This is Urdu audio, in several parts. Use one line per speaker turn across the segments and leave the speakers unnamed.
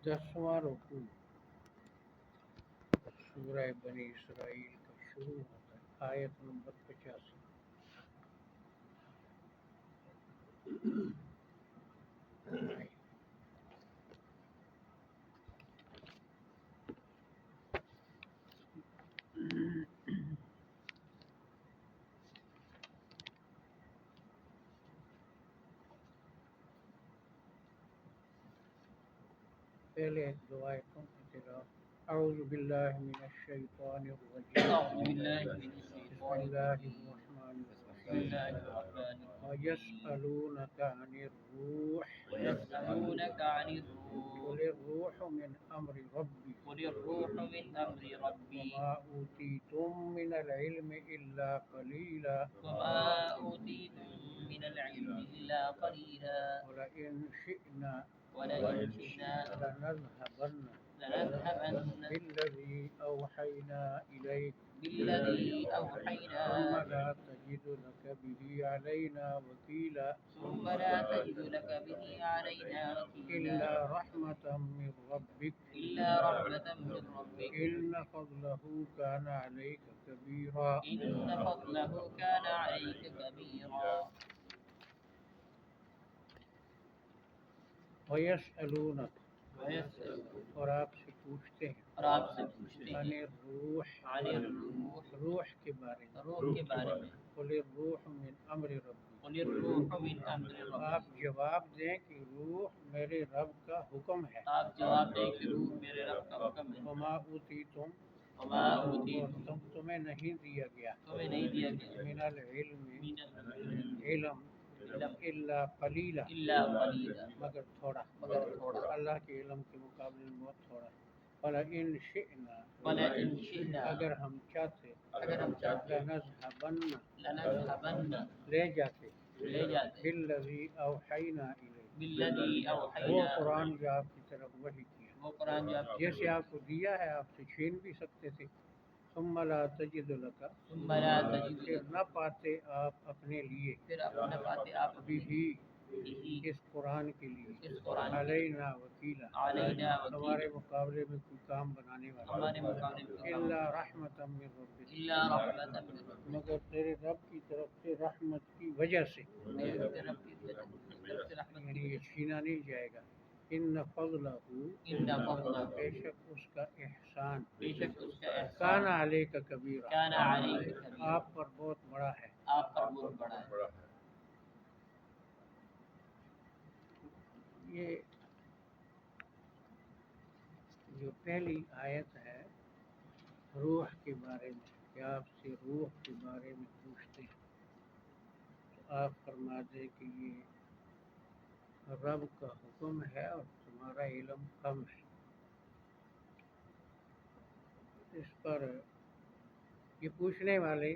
10واں رکوع سورہ بنی اسرائیل کا شروع ہوتا ہے آیت نمبر 85۔ پہلے ایک دو آیتوں کی تلاوت۔ اعوذ باللہ من الشیطان الرجیم،
أعوذ بالله من
بسم
الشيطان
اللہ
الرجيم.
الرحمن
بسم الله
الرحیم۔
الرحمن الرحيم.
وَيَسْأَلُونَكَ عَنِ الرُّوحِ
ويسألونك عن الروح،
قُلِ الرُّوحُ مِنْ أَمْرِ رَبِّي
قل الروح من أمر ربي،
وَمَا أُوتِيتُم مِّنَ الْعِلْمِ إِلَّا قَلِيلًا
وما أوتيتم من العلم إلا قليلا،
وَلَئِنْ شِئْنَا
ولئن شئنا
لَنَذْهَبَنَّ
لنذهبن
بِالَّذِي أَوْحَيْنَا إِلَيْكَ
بالذي
ثُمَّ
أوحينا،
لَا تَجِدُ لَكَ بِهِ عَلَيْنَا وَكِيلًا
ثم لا تجد لك به علينا
إِلَّا
وكيلا،
رَحْمَةً مِّن رَّبِّكَ
إلا رحمة من ربك،
إِنَّ فَضْلَهُ كَانَ عَلَيْكَ كَبِيرًا۔
إن فضله كان عليك كبيرا.
وَيَسْأَلُونَكَ
ويسألونك،
اور آپ سے پوچھتے ہیں
اور آپ سے پوچھتے
عن
ہیں
الروح
عن الروح،
روح کے بارے میں۔
روح کے بارے میں.
قُلِ الروح من امر ربی،
قل الروح من امر
آپ
ربی،
جواب دیں کہ روح میرے رب کا حکم ہے۔
آپ جواب دیں کہ روح میرے رب کا حکم ہے.
وما اوتیتم
وما
اور
اوتیتم،
تمہیں نہیں دیا گیا
تمہیں نہیں دیا گیا
من العلم
من العلم
علم الا قلیلا
الا قلیلا،
مگر تھوڑا،
مگر تھوڑا.
اللہ کے علم کے مقابلے میں بہت تھوڑا۔ وَلَئِن شِئْنَا
ولئن شئنا،
اگر ہم چاہتے
اگر ہم چاہتے
لَنَذْهَبَنَّ
لنذهبن،
لے جاتے
لے جاتے
بِالَّذِي أَوْحَيْنَا إِلَيْكَ
بالذی
وہ
اوحینا،
قرآن جو آپ کی طرف وحی کیا،
وہ قرآن جو آپ
جیسے آپ کو دیا ہے آپ سے چھین بھی سکتے تھے۔ ثم لا تجد لك
ثم لا تجد
پھر
لك،
نہ پاتے آپ اپنے لیے
پھر اپنا پاتے آپ اپنے
بھی
لیے
اس قرآن کے لیے
اس قرآن کے
علینا وکیلا
علینا
ہمارے
وکیلا،
مقابلے میں کوئی کام بنانے والا
ہمارے مقابلے میں
الا رحمتا من ربک
الا رحمۃ من ربک،
مگر تیرے رب کی طرف سے رحمت کی وجہ سے،
میرے رب کی طرف سے رحمت کی
یعنی یہ
وجہ سے.
چھینا نہیں جائے گا۔ ان فضلہ
ان فضلہ،
بے شک اس کا احسان
بے شک اس کا
کان
احسان
علیک کبیرہ
کان علیک کبیرا،
آپ پر بہت بڑا ہے۔
آپ پر بہت بڑا ہے.
یہ جو پہلی آیت ہے روح کے بارے میں کہ آپ سے روح کے بارے میں پوچھتے ہیں، تو آپ فرما دیں کہ یہ رب کا حکم ہے اور تمہارا علم کم ہے۔ اس پر یہ پوچھنے والے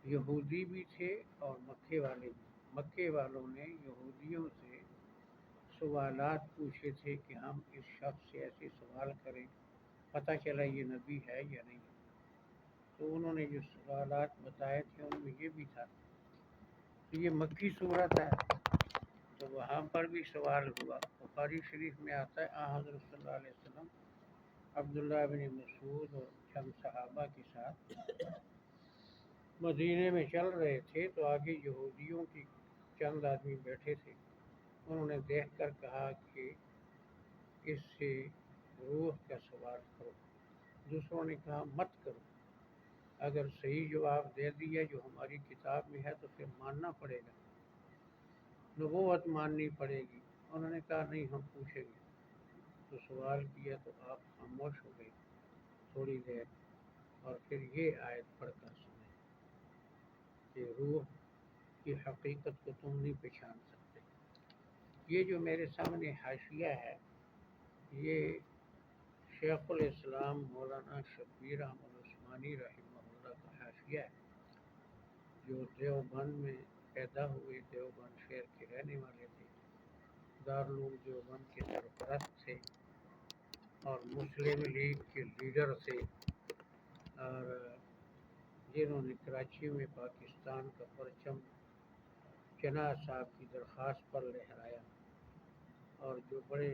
یہودی بھی تھے اور مکے والے بھی۔ مکے والوں نے یہودیوں سے سوالات پوچھے تھے کہ ہم اس شخص سے ایسے سوال کریں پتہ چلا یہ نبی ہے یا نہیں، تو انہوں نے جو سوالات بتائے تھے ان میں یہ بھی تھا کہ یہ مکی صورت ہے، تو وہاں پر بھی سوال ہوا۔ بخاری شریف میں آتا ہے حضرت صلی اللہ علیہ وسلم عبداللہ بن مسعود اور چند صحابہ کے ساتھ مدینے میں چل رہے تھے، تو آگے یہودیوں کی چند آدمی بیٹھے تھے، انہوں نے دیکھ کر کہا کہ اس سے روح کا سوال کرو۔ دوسروں نے کہا مت کرو، اگر صحیح جواب دے دیا جو ہماری کتاب میں ہے تو پھر ماننا پڑے گا، نبوت ماننی پڑے گی۔ انہوں نے کہا نہیں ہم پوچھیں گے، تو سوال کیا تو آپ خاموش ہو گئے تھوڑی دیر، اور پھر یہ آیت پڑھ کر سنیں کہ روح کی حقیقت کو تم نہیں پہچان سکتے۔ یہ جو میرے سامنے حاشیہ ہے یہ شیخ الاسلام مولانا شبیر احمد عثمانی رحمہ اللہ کا حاشیہ ہے، جو دیوبند میں پیدا ہوئے، دیوبند شہر کے رہنے والے تھے، دارالعلوم دیوبند کے سرپرست تھے اور مسلم لیگ کے لیڈر تھے، اور جنہوں نے کراچی میں پاکستان کا پرچم جناح صاحب کی درخواست پر لہرایا، اور جو بڑے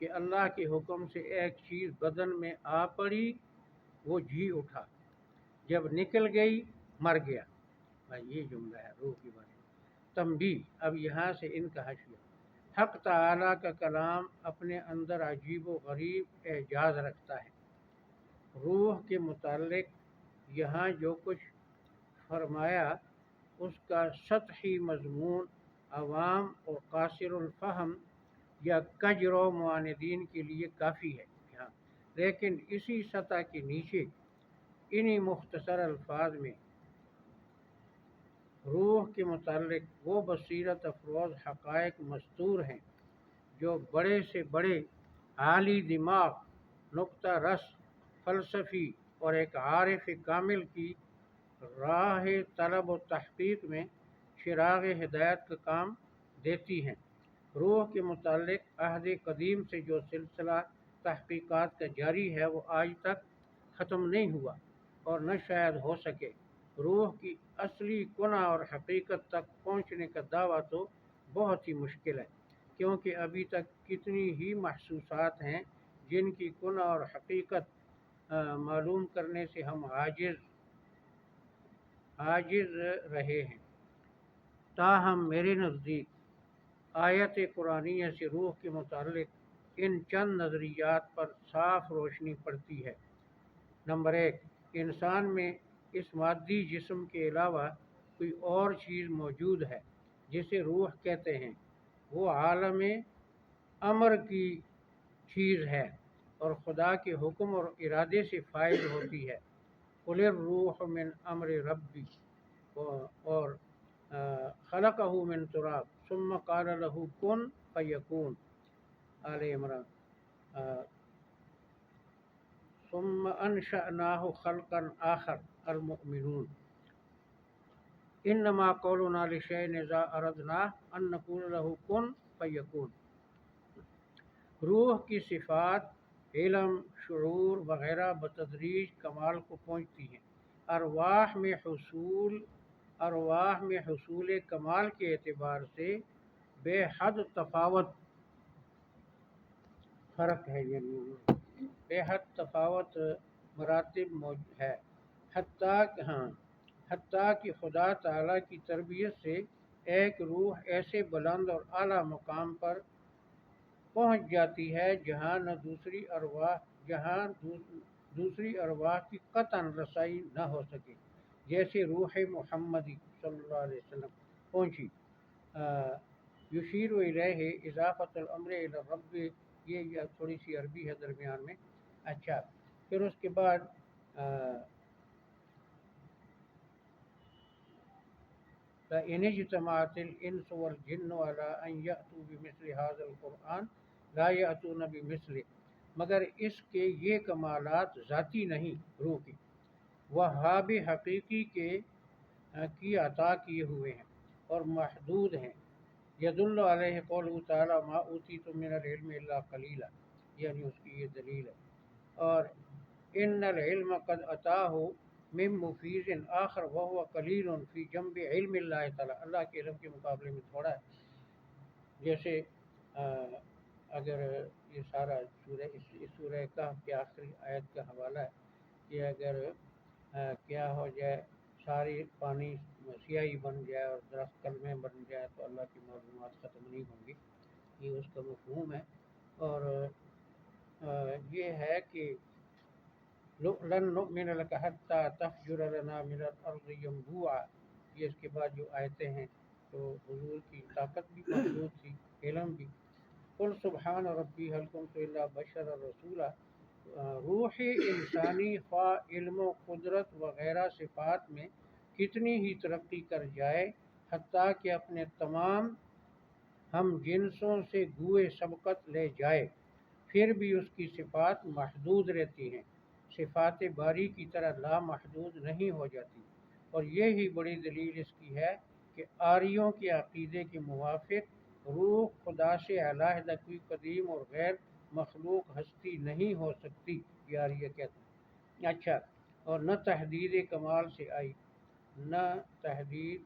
کہ اللہ کے حکم سے ایک چیز بدن میں آ پڑی، وہ جی اٹھا، جب نکل گئی مر گیا۔ بھائی یہ جملہ ہے روح کے بارے میں۔ تنبیہ، اب یہاں سے ان کا حاشیہ، حق تعالیٰ کا کلام اپنے اندر عجیب و غریب اعجاز رکھتا ہے۔ روح کے متعلق یہاں جو کچھ فرمایا اس کا سطحی مضمون عوام اور قاصر الفہم یا کجر و معاندین کے لیے کافی ہے یہاں، لیکن اسی سطح کے نیچے انہی مختصر الفاظ میں روح کے متعلق وہ بصیرت افروز حقائق مستور ہیں جو بڑے سے بڑے عالی دماغ، نقطہ رس فلسفی اور ایک عارف کامل کی راہ طلب و تحقیق میں چراغ ہدایت کا کام دیتی ہیں۔ روح کے متعلق عہد قدیم سے جو سلسلہ تحقیقات کا جاری ہے وہ آج تک ختم نہیں ہوا اور نہ شاید ہو سکے۔ روح کی اصلی کنہ اور حقیقت تک پہنچنے کا دعویٰ تو بہت ہی مشکل ہے، کیونکہ ابھی تک کتنی ہی محسوسات ہیں جن کی کنہ اور حقیقت معلوم کرنے سے ہم عاجز رہے ہیں۔ تاہم میرے نزدیک آیت قرآنیہ سے روح کے متعلق ان چند نظریات پر صاف روشنی پڑتی ہے۔ نمبر 1، انسان میں اس مادی جسم کے علاوہ کوئی اور چیز موجود ہے جسے روح کہتے ہیں، وہ عالم امر کی چیز ہے اور خدا کے حکم اور ارادے سے فائز ہوتی ہے۔ قل الروح من امر ربی اور خلقہ من تراب ثم قال له کن فیکون، آل عمران۔ ثم انشأناه خلقا آخر، المؤمنون۔ انما قولنا لشیء اذا اردناه ان نقول له کن فیکون۔ روح کی صفات علم، شعور وغیرہ بتدریج کمال کو پہنچتی ہیں۔ ارواح میں حصول کمال کے اعتبار سے بے حد فرق ہے، یعنی بے حد تفاوت مراتب ہے، حتیٰ کہ خدا تعالیٰ کی تربیت سے ایک روح ایسے بلند اور اعلیٰ مقام پر پہنچ جاتی ہے جہاں دوسری ارواح کی قطعاً رسائی نہ ہو سکے، جیسے روح محمدی صلی اللہ علیہ وسلم پہنچی۔ یشیر الیہ اضافۃ الامر الی الرب، یہ تھوڑی سی عربی ہے درمیان میں۔ اچھا، پھر اس کے بعد لئن اجتمعت الانس والجن علی ان یأتوا بمثل ھذا القرآن لا یأتون بمثلہ، مگر اس کے یہ کمالات ذاتی نہیں روح کی، وہاب حقیقی کی عطا کیے ہوئے ہیں اور محدود ہیں۔ یدل علیہ قولہ تعالی ما اوتیتم من العلم الا قلیلا، یعنی اس کی یہ دلیل ہے۔ اور ان العلم قد اتاہ من مفیض آخر وهو قلیل فی جنب علم اللہ تعالی، اللہ کے علم کے مقابلے میں تھوڑا ہے۔ جیسے اگر یہ سارا سورہ کہف کے آخری آیت کا حوالہ ہے کہ اگر کیا ہو جائے، ساری پانی سیاہی بن جائے اور درخت کلمے بن جائے تو اللہ کی معلومات ختم نہیں ہوں گی، یہ اس کا مفہوم ہے۔ اور یہ ہے کہ لن نؤمن لک حتی تفجر لنا من الارض ینبوعا، یہ اس کے بعد جو آیتیں ہیں تو حضور کی طاقت بھی محدود تھی، علم بھی۔ قل سبحان ربی هل کنت الا بشرا رسولا، روح انسانی خواہ علم و قدرت وغیرہ صفات میں کتنی ہی ترقی کر جائے، حتیٰ کہ اپنے تمام ہم جنسوں سے گوئے سبقت لے جائے، پھر بھی اس کی صفات محدود رہتی ہیں، صفات باری کی طرح لامحدود نہیں ہو جاتی۔ اور یہی بڑی دلیل اس کی ہے کہ آریوں کے عقیدے کے موافق روح خدا سے علیحدہ کوئی قدیم اور غیر مخلوق ہستی نہیں ہو سکتی، یہ آریہ کہتے ہیں۔ اچھا، اور نہ تحدید کمال سے آئی، ورنہ تحدید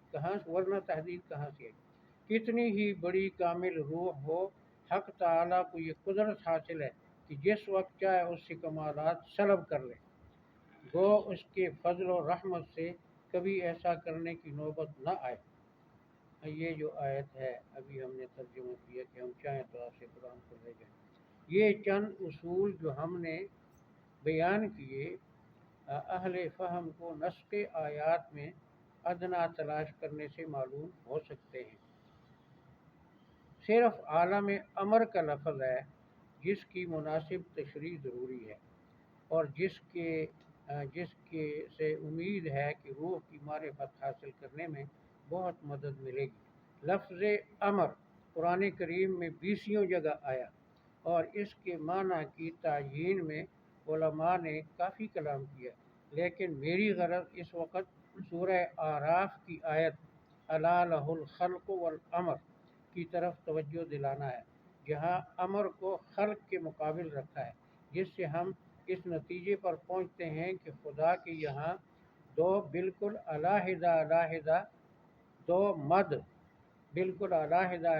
کہاں سے آئی؟ کتنی ہی بڑی کامل روح ہو، حق تعالیٰ کو یہ قدرت حاصل ہے کہ جس وقت چاہے اس سے کمالات سلب کر لے، گو اس کے فضل و رحمت سے کبھی ایسا کرنے کی نوبت نہ آئے۔ یہ جو آیت ہے ابھی ہم نے ترجمہ کیا کہ ہم چاہیں تو آپ سے قرآن کو لے جائیں۔ یہ چند اصول جو ہم نے بیان کیے اہل فہم کو نسخ آیات میں ادنا تلاش کرنے سے معلوم ہو سکتے ہیں۔ صرف عالم امر کا لفظ ہے جس کی مناسب تشریح ضروری ہے اور جس کے سے امید ہے کہ روح کی معرفت حاصل کرنے میں بہت مدد ملے گی۔ لفظ امر قرآن کریم میں 20 جگہ آیا اور اس کے معنی کی تعیین میں علماء نے کافی کلام کیا، لیکن میری غرض اس وقت سورہ اعراف کی آیت الا لہ الخلق والامر کی طرف توجہ دلانا ہے، جہاں امر کو خلق کے مقابل رکھا ہے، جس سے ہم اس نتیجے پر پہنچتے ہیں کہ خدا کے یہاں دو بالکل علیحدہ دو مد بالکل علیحدہ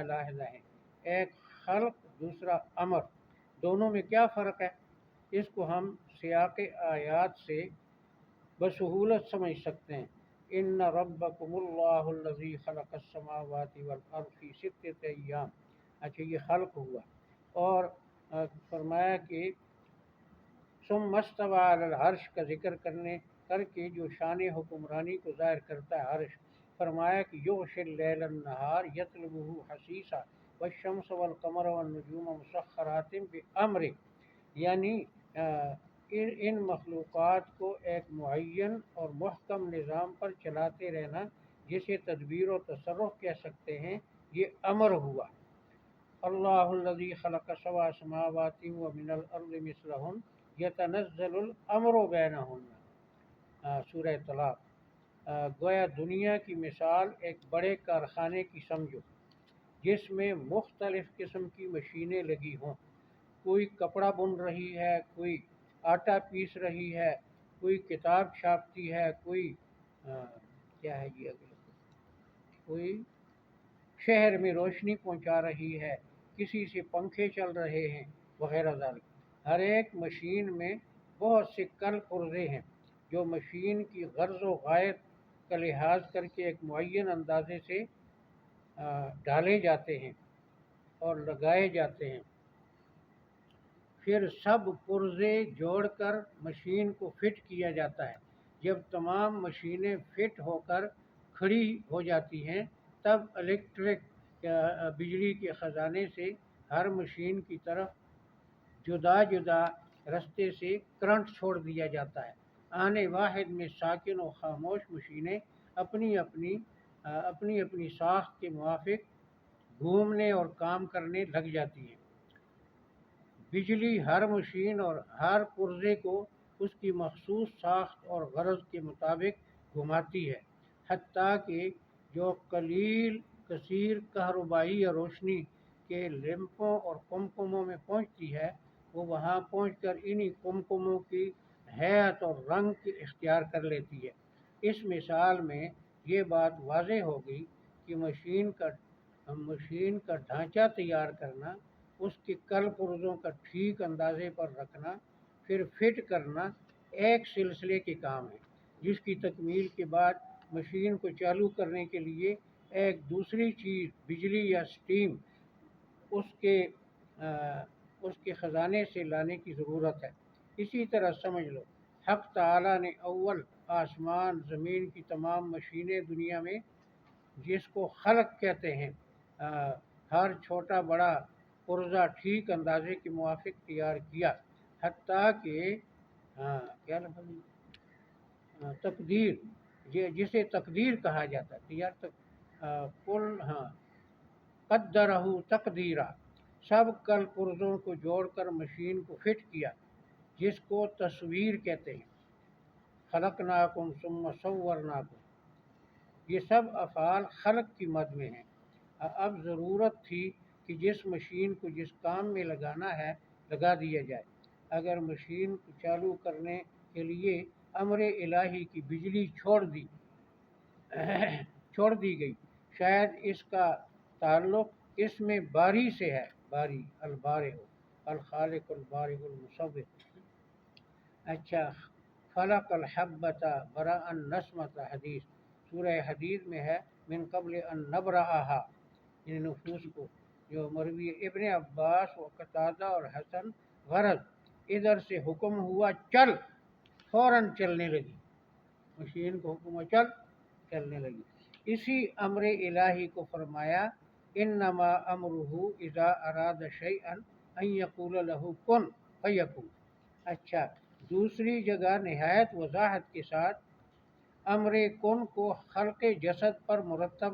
ہیں، ایک خلق دوسرا امر۔ دونوں میں کیا فرق ہے؟ اس کو ہم سیاق آیات سے بسہولت سمجھ سکتے ہیں۔ ان ربکم اللہ الذی خلق السماوات والارض فی ستۃ ایام، اچھا یہ خلق ہوا، اور فرمایا کہ ثم استوی علی العرش کا ذکر کر کے جو شان حکمرانی کو ظاہر کرتا ہے عرش، فرمایا کہ یغشی اللیل النہار یطلبہ حثیثا والشمس والقمر والنجوم مسخرات بامرہ، یعنی ان مخلوقات کو ایک معین اور محکم نظام پر چلاتے رہنا، جسے تدبیر و تصرف کہہ سکتے ہیں، یہ امر ہوا۔ اللہ الذی خلق سبع سماوات ومن الارض مثلہن یتنزل الامر بینہن، سورہ طلاق۔ گویا دنیا کی مثال ایک بڑے کارخانے کی سمجھو جس میں مختلف قسم کی مشینیں لگی ہوں، کوئی کپڑا بن رہی ہے، کوئی آٹا پیس رہی ہے، کوئی کتاب چھاپتی ہے، کوئی کیا ہے جی کوئی شہر میں روشنی پہنچا رہی ہے، کسی سے پنکھے چل رہے ہیں وغیرہ ذالک۔ ہر ایک مشین میں بہت سے کل پرزے ہیں جو مشین کی غرض و غایت کا لحاظ کر کے ایک معین اندازے سے ڈالے جاتے ہیں اور لگائے جاتے ہیں، پھر سب پرزے جوڑ کر مشین کو فٹ کیا جاتا ہے۔ جب تمام مشینیں فٹ ہو کر کھڑی ہو جاتی ہیں تب الیکٹرک بجلی کے خزانے سے ہر مشین کی طرف جدا جدا رستے سے کرنٹ چھوڑ دیا جاتا ہے۔ آنے واحد میں ساکن و خاموش مشینیں اپنی اپنی ساخت کے موافق گھومنے اور کام کرنے لگ جاتی ہیں۔ بجلی ہر مشین اور ہر پرزے کو اس کی مخصوص ساخت اور غرض کے مطابق گھماتی ہے، حتیٰ کہ جو قلیل کثیر کہربائی روشنی کے لیمپوں اور قمقموں میں پہنچتی ہے وہ وہاں پہنچ کر انہی قمقموں کی ہیئت اور رنگ اختیار کر لیتی ہے۔ اس مثال میں یہ بات واضح ہوگی کہ مشین کا ڈھانچہ تیار کرنا، اس کے کل پرزوں کا ٹھیک اندازے پر رکھنا، پھر فٹ کرنا ایک سلسلے کے کام ہے، جس کی تکمیل کے بعد مشین کو چالو کرنے کے لیے ایک دوسری چیز بجلی یا سٹیم اس کے خزانے سے لانے کی ضرورت ہے۔ اسی طرح سمجھ لو حق تعالیٰ نے اول آسمان زمین کی تمام مشینیں دنیا میں، جس کو خلق کہتے ہیں، ہر چھوٹا بڑا پرزہ ٹھیک اندازے کے موافق تیار کیا، حتیٰ کہ کیا تقدیر، جسے تقدیر کہا جاتا ہے، قدرہ تقدیرا، سب کل پرزوں کو جوڑ کر مشین کو فٹ کیا، جس کو تصویر کہتے ہیں۔ خلقناکم ثم صورناکم، یہ سب افعال خلق کی مد میں ہیں۔ اب ضرورت تھی کہ جس مشین کو جس کام میں لگانا ہے لگا دیا جائے۔ اگر مشین کو چالو کرنے کے لیے امر الہی کی بجلی چھوڑ دی گئی، شاید اس کا تعلق اس میں باری سے ہے باری، البارئ، الخالق البارئ المصور. اچھا، خلق الحبۃ برا النسمۃ، حدیث سورہ حدیث میں ہے، من قبل ان نبرأہا، یعنی نفوس کو، جو مروی ابن عباس و قتادہ اور حسن. غرض ادھر سے حکم ہوا چل، فوراً چلنے لگی، مشین کو حکم ہوا چل، چلنے لگی. اسی امر الہی کو فرمایا انما امرہ اذا اراد شیئا ان یقول له کن فیکون. اچھا، دوسری جگہ نہایت وضاحت کے ساتھ امر کن کو خلق جسد پر مرتب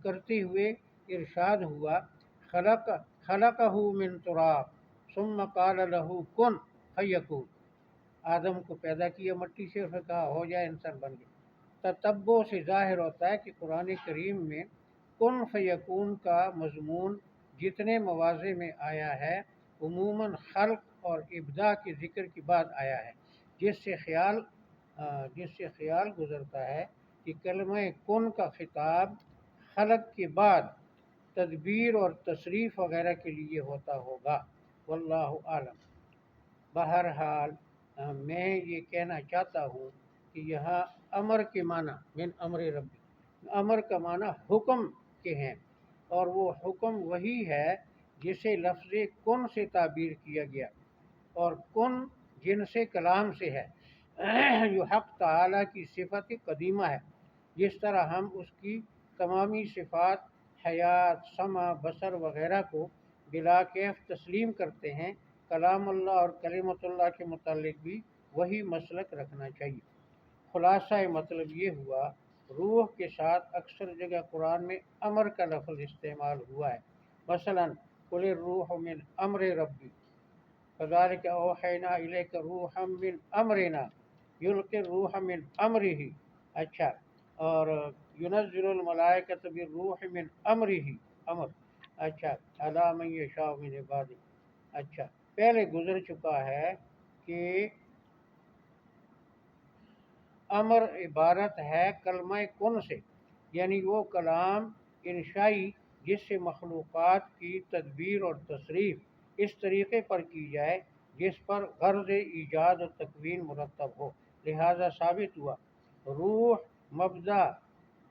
کرتے ہوئے ارشاد ہوا خلقہ من تراب ثم قال له کن فیکون. آدم کو پیدا کیا مٹی سے، پھر کہا ہو جائے، انسان بن گیا. تتبع سے ظاہر ہوتا ہے کہ قرآن کریم میں کن فیکون کا مضمون جتنے مواضع میں آیا ہے عموماً خلق اور ابداع کے ذکر کے بعد آیا ہے، جس سے خیال گزرتا ہے کہ کلمہ کن کا خطاب خلق کے بعد تدبیر اور تصریف وغیرہ کے لیے ہوتا ہوگا، واللہ عالم. بہرحال میں یہ کہنا چاہتا ہوں کہ یہاں امر کے معنی من امر ربی، امر کا معنی حکم کے ہیں، اور وہ حکم وہی ہے جسے لفظ کن سے تعبیر کیا گیا، اور کن جن سے کلام سے ہے، جو حق تعالیٰ کی صفت قدیمہ ہے. جس طرح ہم اس کی تمامی صفات حیات، سمع، بصر وغیرہ کو بلا کیف تسلیم کرتے ہیں، کلام اللہ اور کلمۃ اللہ کے متعلق بھی وہی مسلک رکھنا چاہیے. خلاصہ مطلب یہ ہوا، روح کے ساتھ اکثر جگہ قرآن میں امر کا لفظ استعمال ہوا ہے. مثلا قل الروح من امر ربی فذلك اوحینا الیک روحا من امرنا یلقی الروح من امرہ. اچھا، اور ینزل الملائکۃ بالروح من امرہ، امر. اچھا، علی من یشاء من عبادہ. اچھا، پہلے گزر چکا ہے کہ امر عبارت ہے کلمہ کن سے، یعنی وہ کلام انشائی جس سے مخلوقات کی تدبیر اور تصریف اس طریقے پر کی جائے جس پر غرض ایجاد و تکوین مرتب ہو. لہذا ثابت ہوا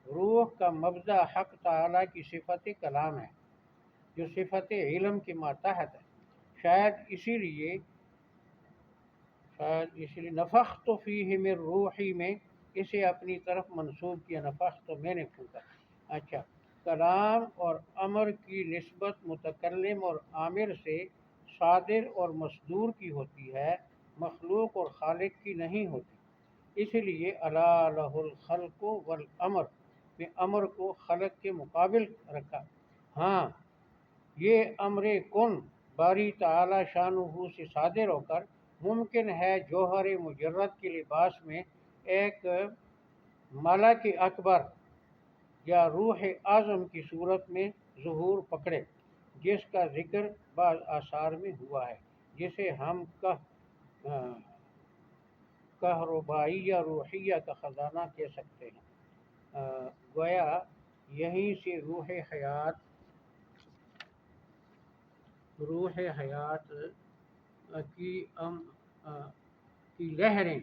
روح کا مبدا حق تعالیٰ کی صفت کلام ہے، جو صفت علم کے ماتحت ہے. شاید اسی لیے نفخت فیہ من روحی میں اسے اپنی طرف منسوب کیا، نفخت تو میں نے پھونکا. اچھا، کلام اور امر کی نسبت متکلم اور عامر سے صادر اور مصدور کی ہوتی ہے، مخلوق اور خالق کی نہیں ہوتی. اس لیے الا لہ الخلق والامر میں امر کو خلق کے مقابل رکھا. ہاں، یہ امر کن باری تعالی شانہ سے صادر ہو کر ممکن ہے جوہر مجرد کے لباس میں ایک ملک اکبر یا روح اعظم کی صورت میں ظہور پکڑے، جس کا ذکر بعض آثار میں ہوا ہے، جسے ہم کہربائیہ روحیہ کا خزانہ کہہ سکتے ہیں. گویا یہیں سے روح حیات کی لہریں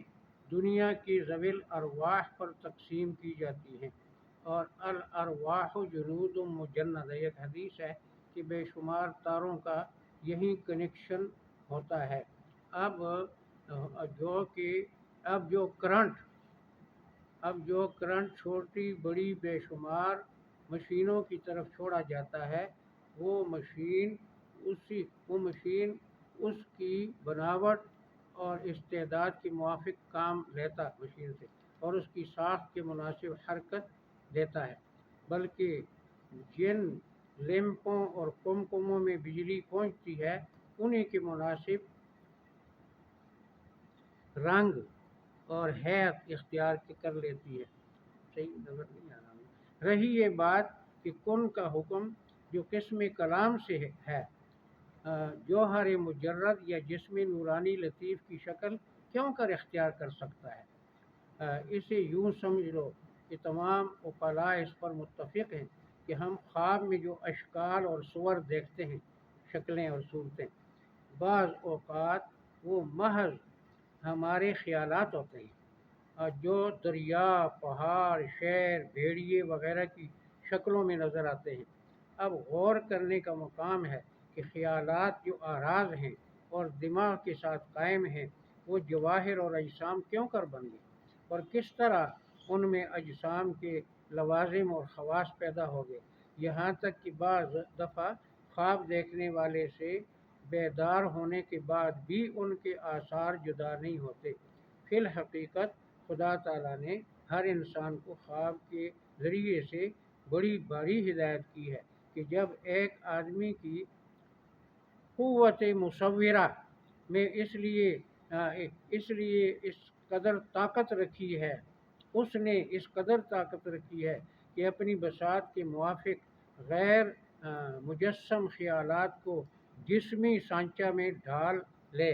دنیا کی ذوی الارواح پر تقسیم کی جاتی ہیں، اور الارواح جنود مجند. ایک حدیث ہے کہ بے شمار تاروں کا یہی کنیکشن ہوتا ہے. اب جو کرنٹ چھوٹی بڑی بے شمار مشینوں کی طرف چھوڑا جاتا ہے، وہ مشین اس کی بناوٹ اور استعداد کے موافق کام لیتا مشین سے، اور اس کی ساخت کے مناسب حرکت دیتا ہے. بلکہ جن لیمپوں اور کمکموں میں بجلی پہنچتی ہے انہیں کے مناسب رنگ اور حیت اختیار کر لیتی ہے. صحیح نظر نہیں آ رہا. رہی یہ بات کہ کن کا حکم جو قسم کلام سے ہے، جوہر مجرد یا جسم نورانی لطیف کی شکل کیوں کر اختیار کر سکتا ہے؟ اسے یوں سمجھ لو کہ تمام عقلاء اس پر متفق ہیں کہ ہم خواب میں جو اشکال اور صور دیکھتے ہیں شکلیں اور صورتیں۔ بعض اوقات وہ محض ہمارے خیالات ہوتے ہیں اور جو دریا، پہاڑ، شہر، بھیڑیے وغیرہ کی شکلوں میں نظر آتے ہیں۔ اب غور کرنے کا مقام ہے کہ خیالات جو آراز ہیں اور دماغ کے ساتھ قائم ہیں، وہ جواہر اور اجسام کیوں کر بن گئے، اور کس طرح ان میں اجسام کے لوازم اور خواص پیدا ہو گئے، یہاں تک کہ بعض دفعہ خواب دیکھنے والے سے بیدار ہونے کے بعد بھی ان کے آثار جدا نہیں ہوتے۔ فی الحقیقت خدا تعالیٰ نے ہر انسان کو خواب کے ذریعے سے بڑی باری ہدایت کی ہے کہ جب ایک آدمی کی قوت مصورہ میں اس لیے اس قدر طاقت رکھی ہے، اس نے اس قدر طاقت رکھی ہے کہ اپنی بساط کے موافق غیر مجسم خیالات کو جسمی سانچہ میں ڈھال لے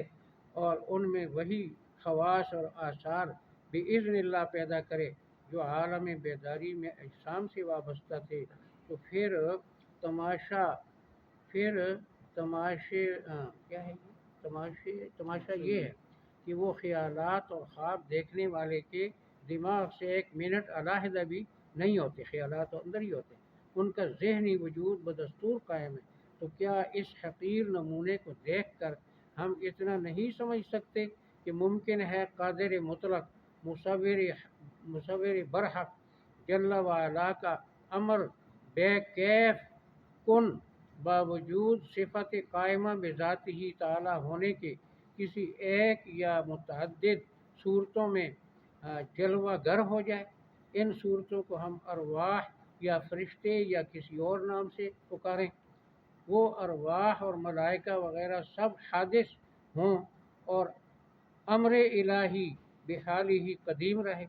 اور ان میں وہی خواص اور آثار بإذن اللہ پیدا کرے جو عالم بیداری میں اجسام سے وابستہ تھے۔ تو تماشا یہ ہے کہ وہ خیالات اور خواب دیکھنے والے کے دماغ سے ایک منٹ علیحدہ بھی نہیں ہوتے، خیالات تو اندر ہی ہوتے، ان کا ذہنی وجود بدستور قائم ہے۔ تو کیا اس حقیر نمونے کو دیکھ کر ہم اتنا نہیں سمجھ سکتے کہ ممکن ہے قادر مطلق مصور برحق جل وعلا کا امر بے کیف کن باوجود صفت قائمہ بذات ہی تعالی ہونے کے کسی ایک یا متعدد صورتوں میں جلوہ گر ہو جائے۔ ان صورتوں کو ہم ارواح یا فرشتے یا کسی اور نام سے پکاریں، وہ ارواح اور ملائکہ وغیرہ سب حادث ہوں اور امر الہی بحال ہی قدیم رہے،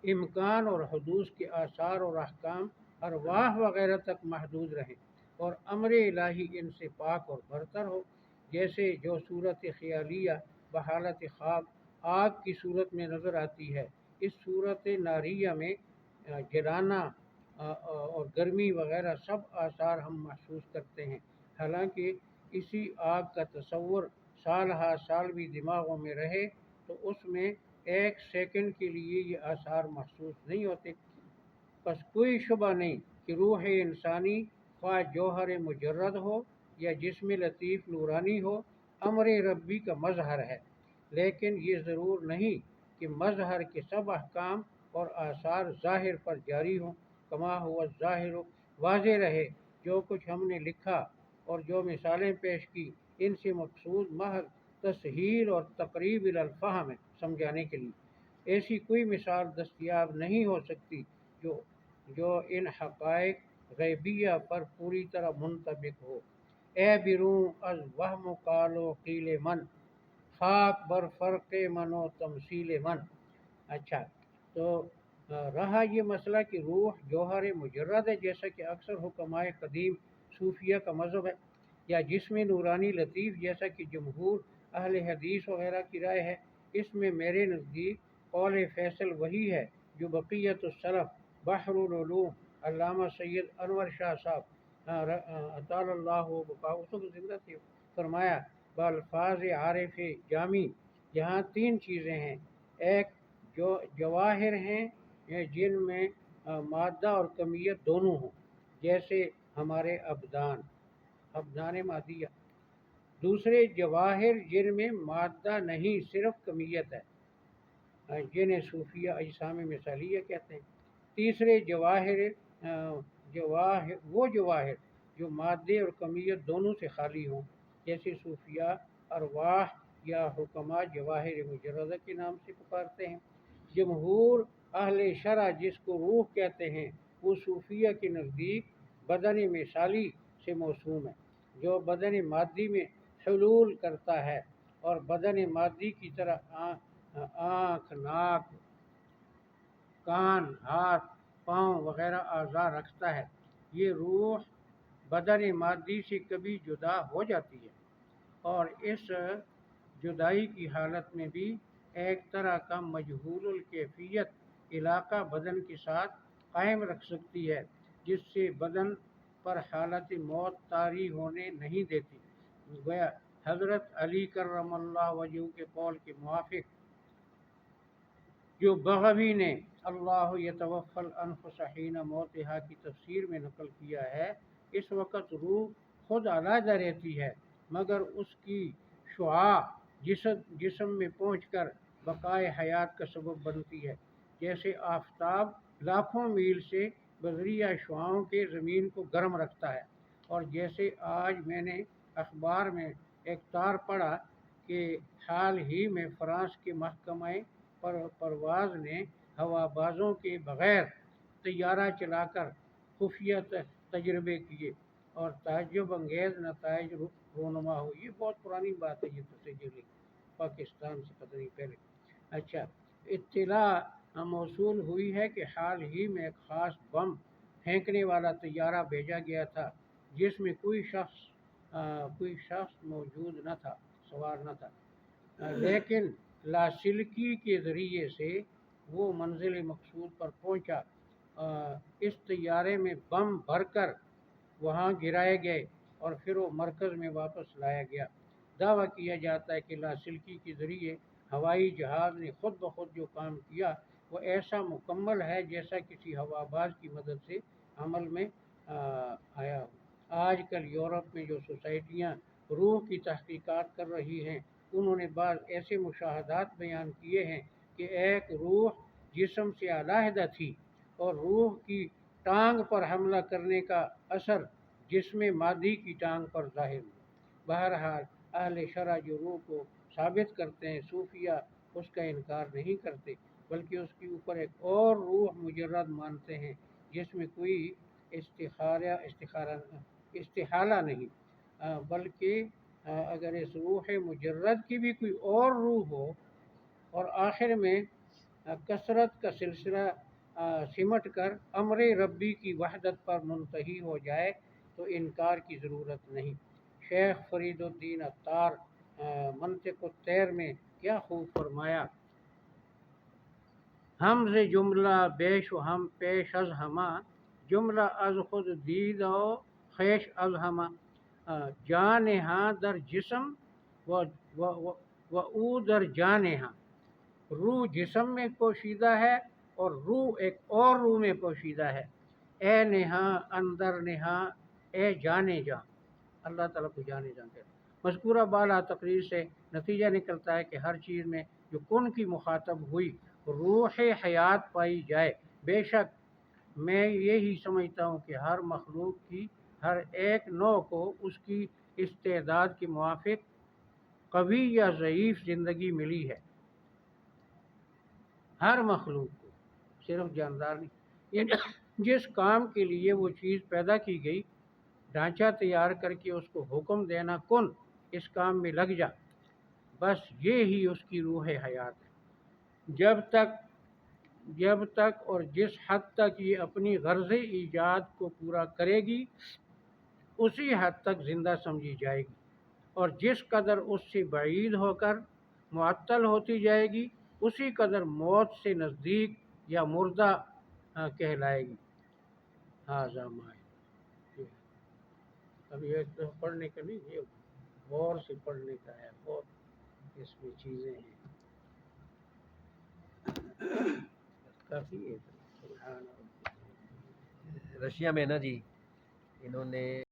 امکان اور حدوث کے آثار اور احکام ارواح وغیرہ تک محدود رہیں اور امر الہی ان سے پاک اور برتر ہو، جیسے جو صورت خیالیہ بحالت خواب آگ کی صورت میں نظر آتی ہے۔ اس صورت ناریہ میں جلانہ اور گرمی وغیرہ سب آثار ہم محسوس کرتے ہیں، حالانکہ اسی آگ کا تصور سال ہا سال بھی دماغوں میں رہے تو اس میں ایک سیکنڈ کے لیے یہ آثار محسوس نہیں ہوتے۔ پس کوئی شبہ نہیں کہ روح انسانی خواہ جوہر مجرد ہو یا جسم لطیف نورانی ہو، امر ربی کا مظہر ہے، لیکن یہ ضرور نہیں کہ مظہر کے سب احکام اور آثار ظاہر پر جاری ہوں۔ کما ہوا ظاہر واضح رہے جو کچھ ہم نے لکھا اور جو مثالیں پیش کی، ان سے مقصود محض تسہیل اور تقریب الی الفہم ہے، سمجھانے کے لیے۔ ایسی کوئی مثال دستیاب نہیں ہو سکتی جو ان حقائق غیبیہ پر پوری طرح منطبق ہو۔ اے بروں از وہم قال و قیل من، خاک بر فرق من و تمثیل من۔ اچھا، تو رہا یہ مسئلہ کہ روح جوہر مجرد ہے جیسا کہ اکثر حکماء قدیم صوفیہ کا مذہب ہے، یا جسم نورانی لطیف جیسا کہ جمہور اہل حدیث وغیرہ کی رائے ہے، اس میں میرے نزدیک قول فیصل وہی ہے جو بقیت السلف بحر العلوم علامہ سید انور شاہ صاحب اطال اللہ بقاء اس وقت زندہ تھے، فرمایا بالفاظ عارف جامی، یہاں تین چیزیں ہیں، ایک جو جواہر ہیں جن میں مادہ اور کمیت دونوں ہوں، جیسے ہمارے ابدان مادیہ، دوسرے جواہر جن میں مادہ نہیں صرف کمیت ہے، جنہیں صوفیہ اجسام مثالیہ کہتے ہیں، تیسرے وہ جواہر جو مادے اور کمیت دونوں سے خالی ہوں، جیسے صوفیہ ارواح یا حکماء جواہر مجردہ کے نام سے پکارتے ہیں۔ جمہور اہل شرع جس کو روح کہتے ہیں، وہ صوفیہ کے نزدیک بدن مثالی سے موسوم ہے، جو بدن مادی میں حلول کرتا ہے اور بدن مادی کی طرح آنکھ، ناک، کان، ہاتھ، پاؤں وغیرہ اعضاء رکھتا ہے۔ یہ روح بدن مادی سے کبھی جدا ہو جاتی ہے اور اس جدائی کی حالت میں بھی ایک طرح کا مجہول الکیفیت علاقہ بدن کے ساتھ قائم رکھ سکتی ہے، جس سے بدن پر حالت موت طاری ہونے نہیں دیتی۔ گویا حضرت علی کرم اللہ وجہ کے قول کے موافق جو بغوی نے اللہ یتوفی الانفس حین موتہا کی تفسیر میں نقل کیا ہے، اس وقت روح خود علیحدہ رہتی ہے مگر اس کی شعاع جسم میں پہنچ کر بقائے حیات کا سبب بنتی ہے، جیسے آفتاب لاکھوں میل سے بذریعہ شعاعوں کے زمین کو گرم رکھتا ہے، اور جیسے آج میں نے اخبار میں ایک تار پڑھا کہ حال ہی میں فرانس کے محکمہ پرواز نے ہوا بازوں کے بغیر طیارہ چلا کر خفیہ تجربے کیے اور تعجب انگیز نتائج رونما ہوئی۔ یہ بہت پرانی بات ہے، یہ تو تجربے پاکستان سے پتہ نہیں پہلے۔ اچھا، اطلاع موصول ہوئی ہے کہ حال ہی میں ایک خاص بم پھینکنے والا طیارہ بھیجا گیا تھا جس میں کوئی شخص موجود نہ تھا، سوار نہ تھا، لیکن لاسلکی کے ذریعے سے وہ منزل مقصود پر پہنچا۔ اس طیارے میں بم بھر کر وہاں گرائے گئے اور پھر وہ مرکز میں واپس لایا گیا۔ دعویٰ کیا جاتا ہے کہ لاسلکی کے ذریعے ہوائی جہاز نے خود بخود جو کام کیا وہ ایسا مکمل ہے جیسا کسی ہوا باز کی مدد سے عمل میں آیا ہو۔ آج کل یورپ میں جو سوسائٹیاں روح کی تحقیقات کر رہی ہیں، انہوں نے بعض ایسے مشاہدات بیان کیے ہیں کہ ایک روح جسم سے علیحدہ تھی اور روح کی ٹانگ پر حملہ کرنے کا اثر جسم مادی کی ٹانگ پر ظاہر ہوا۔ بہرحال اہل شرع جو روح کو ثابت کرتے ہیں، صوفیہ اس کا انکار نہیں کرتے بلکہ اس کے اوپر ایک اور روح مجرد مانتے ہیں جس میں کوئی استحالہ نہیں، بلکہ اگر اس روح مجرد کی بھی کوئی اور روح ہو اور آخر میں کثرت کا سلسلہ سمٹ کر امر ربی کی وحدت پر منتہی ہو جائے تو انکار کی ضرورت نہیں۔ شیخ فرید الدین عطار منطق الطیر میں کیا خوب فرمایا: ہم ز جملہ بیش و ہم پیش از ہمہ، جملہ از خود دید و خویش از ہمہ، جان ہاں در جسم و او در جان ہاں۔ روح جسم میں پوشیدہ ہے اور روح ایک اور روح میں پوشیدہ ہے۔ اے نہاں اندر نہاں، اے جانے جاں۔ اللہ تعالیٰ کو جانے جاں کہتے ہیں۔ مذکورہ بالا تقریر سے نتیجہ نکلتا ہے کہ ہر چیز میں جو کن کی مخاطب ہوئی روح حیات پائی جائے۔ بے شک میں یہی سمجھتا ہوں کہ ہر مخلوق کی ہر ایک نوع کو اس کی استعداد کے موافق قوی یا ضعیف زندگی ملی ہے۔ ہر مخلوق کو، صرف جاندار نہیں، یعنی جس کام کے لیے وہ چیز پیدا کی گئی، ڈھانچہ تیار کر کے اس کو حکم دینا کن اس کام میں لگ جا، بس یہی اس کی روح حیات ہے۔ جب تک اور جس حد تک یہ اپنی غرض ایجاد کو پورا کرے گی اسی حد تک زندہ سمجھی جائے گی، اور جس قدر اس سے بعید ہو کر معطل ہوتی جائے گی اسی قدر موت سے نزدیک یا مردہ کہلائے گی۔ ہاذا ما اب یہ تو پڑھنے کا نہیں، یہ غور سے پڑھنے کا ہے، بہت اس میں چیزیں ہیں کافی ہے۔ سبحان اللہ۔
رشیا میں نا جی انہوں نے